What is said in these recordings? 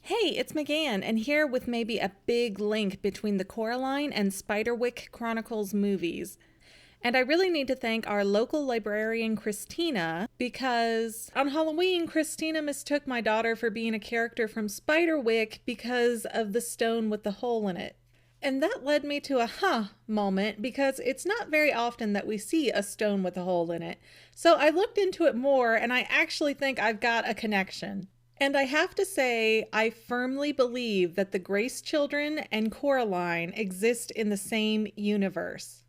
Hey, it's McGann, and here with maybe a big link between the Coraline and Spiderwick Chronicles movies. And I really need to thank our local librarian, Christina, because on Halloween, Christina mistook my daughter for being a character from Spiderwick because of the stone with the hole in it. And that led me to a moment because it's not very often that we see a stone with a hole in it. So I looked into it more and I actually think I've got a connection. And I have to say, I firmly believe that the Grace Children and Coraline exist in the same universe.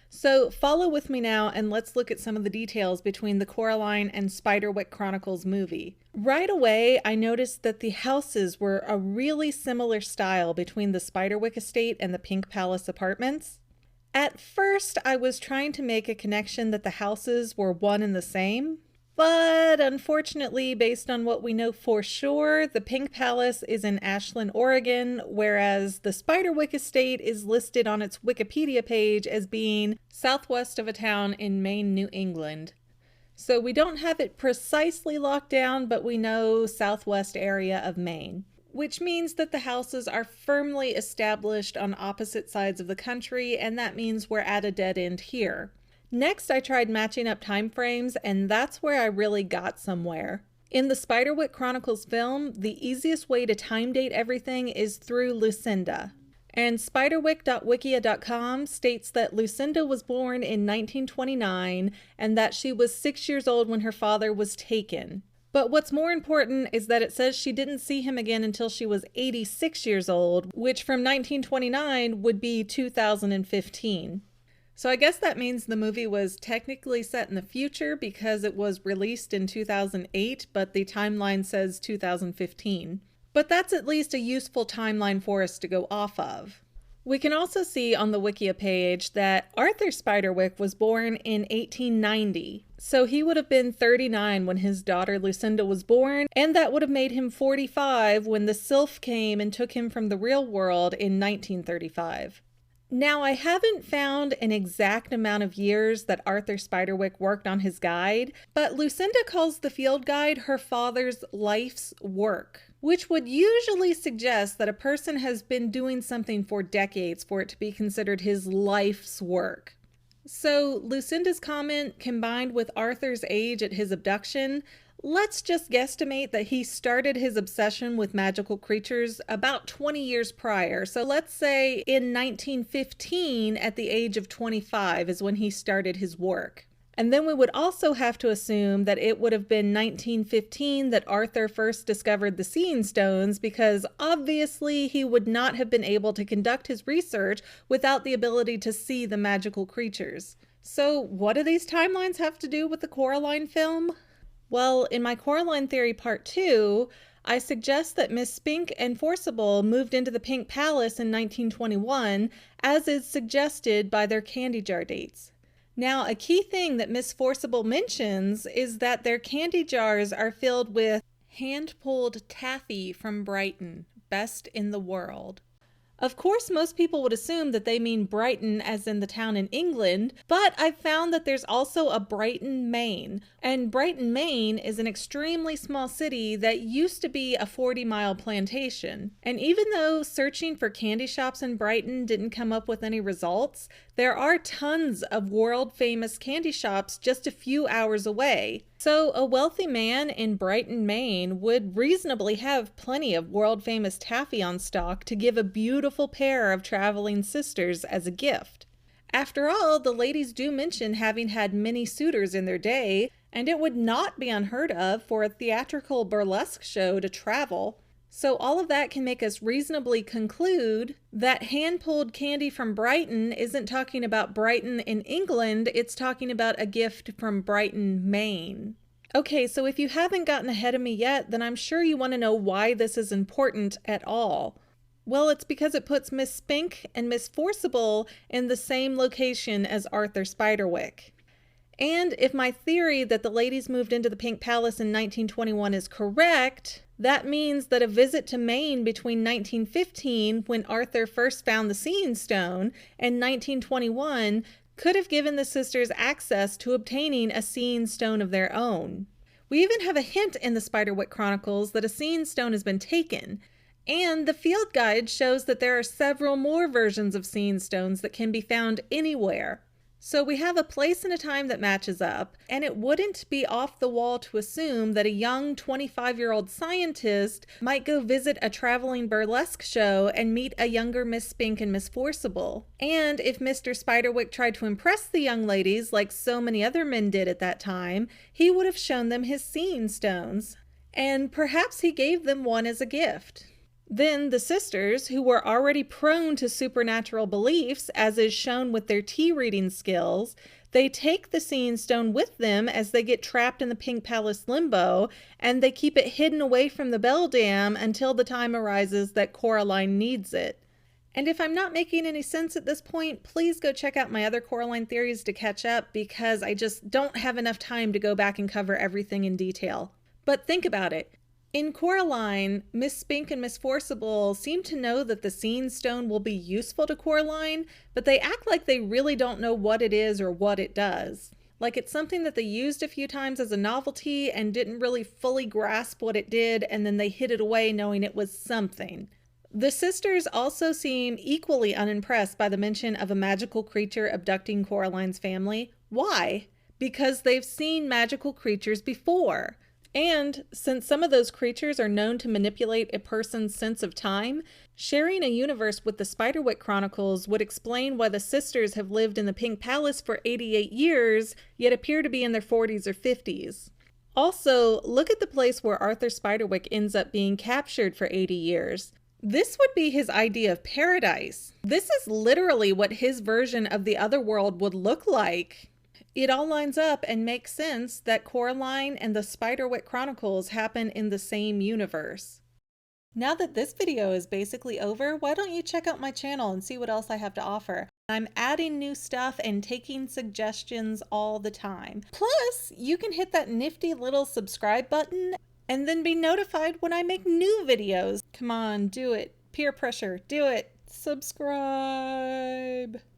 So follow with me now and let's look at some of the details between the Coraline and Spiderwick Chronicles movie. Right away, I noticed that the houses were a really similar style between the Spiderwick estate and the Pink Palace apartments. At first, I was trying to make a connection that the houses were one and the same. But unfortunately, based on what we know for sure, the Pink Palace is in Ashland, Oregon, whereas the Spiderwick estate is listed on its Wikipedia page as being southwest of a town in Maine, New England. So we don't have it precisely locked down, but we know southwest area of Maine, which means that the houses are firmly established on opposite sides of the country, and that means we're at a dead end here. Next, I tried matching up time frames, and that's where I really got somewhere. In the Spiderwick Chronicles film, the easiest way to time date everything is through Lucinda. And spiderwick.wikia.com states that Lucinda was born in 1929 and that she was 6 years old when her father was taken. But what's more important is that it says she didn't see him again until she was 86 years old, which from 1929 would be 2015. So I guess that means the movie was technically set in the future because it was released in 2008, but the timeline says 2015. But that's at least a useful timeline for us to go off of. We can also see on the Wikia page that Arthur Spiderwick was born in 1890. So he would have been 39 when his daughter Lucinda was born, and that would have made him 45 when the Sylph came and took him from the real world in 1935. Now, I haven't found an exact amount of years that Arthur Spiderwick worked on his guide, but Lucinda calls the field guide her father's life's work, which would usually suggest that a person has been doing something for decades for it to be considered his life's work. So Lucinda's comment combined with Arthur's age at his abduction, let's just guesstimate that he started his obsession with magical creatures about 20 years prior. So let's say in 1915 at the age of 25 is when he started his work. And then we would also have to assume that it would have been 1915 that Arthur first discovered the Seeing Stones, because obviously he would not have been able to conduct his research without the ability to see the magical creatures. So what do these timelines have to do with the Coraline film? Well, in my Coraline Theory Part 2, I suggest that Miss Spink and Forcible moved into the Pink Palace in 1921, as is suggested by their candy jar dates. Now, a key thing that Miss Forcible mentions is that their candy jars are filled with hand-pulled taffy from Brighton, best in the world. Of course, most people would assume that they mean Brighton as in the town in England, but I've found that there's also a Brighton, Maine. And Brighton, Maine is an extremely small city that used to be a 40-mile plantation. And even though searching for candy shops in Brighton didn't come up with any results, there are tons of world-famous candy shops just a few hours away. So a wealthy man in Brighton, Maine would reasonably have plenty of world-famous taffy on stock to give a beautiful pair of traveling sisters as a gift. After all, the ladies do mention having had many suitors in their day, and it would not be unheard of for a theatrical burlesque show to travel. So all of that can make us reasonably conclude that hand-pulled candy from Brighton isn't talking about Brighton in England, it's talking about a gift from Brighton, Maine. Okay, so if you haven't gotten ahead of me yet, then I'm sure you want to know why this is important at all. Well, it's because it puts Miss Spink and Miss Forcible in the same location as Arthur Spiderwick. And if my theory that the ladies moved into the Pink Palace in 1921 is correct, that means that a visit to Maine between 1915, when Arthur first found the Seeing Stone, and 1921 could have given the sisters access to obtaining a Seeing Stone of their own. We even have a hint in the Spiderwick Chronicles that a Seeing Stone has been taken. And the field guide shows that there are several more versions of scene stones that can be found anywhere. So we have a place and a time that matches up, and it wouldn't be off the wall to assume that a young 25-year-old scientist might go visit a traveling burlesque show and meet a younger Miss Spink and Miss Forcible. And if Mr. Spiderwick tried to impress the young ladies like so many other men did at that time, he would have shown them his scene stones. And perhaps he gave them one as a gift. Then the sisters, who were already prone to supernatural beliefs, as is shown with their tea reading skills, they take the scene stone with them as they get trapped in the Pink Palace limbo, and they keep it hidden away from the bell dam until the time arises that Coraline needs it. And if I'm not making any sense at this point, please go check out my other Coraline theories to catch up, because I just don't have enough time to go back and cover everything in detail. But think about it. In Coraline, Miss Spink and Miss Forcible seem to know that the scene stone will be useful to Coraline, but they act like they really don't know what it is or what it does. Like it's something that they used a few times as a novelty and didn't really fully grasp what it did, and then they hid it away knowing it was something. The sisters also seem equally unimpressed by the mention of a magical creature abducting Coraline's family. Why? Because they've seen magical creatures before. And since some of those creatures are known to manipulate a person's sense of time, sharing a universe with the Spiderwick Chronicles would explain why the sisters have lived in the Pink Palace for 88 years, yet appear to be in their 40s or 50s. Also, look at the place where Arthur Spiderwick ends up being captured for 80 years. This would be his idea of paradise. This is literally what his version of the other world would look like. It all lines up and makes sense that Coraline and the Spiderwick Chronicles happen in the same universe. Now that this video is basically over, why don't you check out my channel and see what else I have to offer? I'm adding new stuff and taking suggestions all the time. Plus, you can hit that nifty little subscribe button and then be notified when I make new videos. Come on, do it. Peer pressure, do it. Subscribe.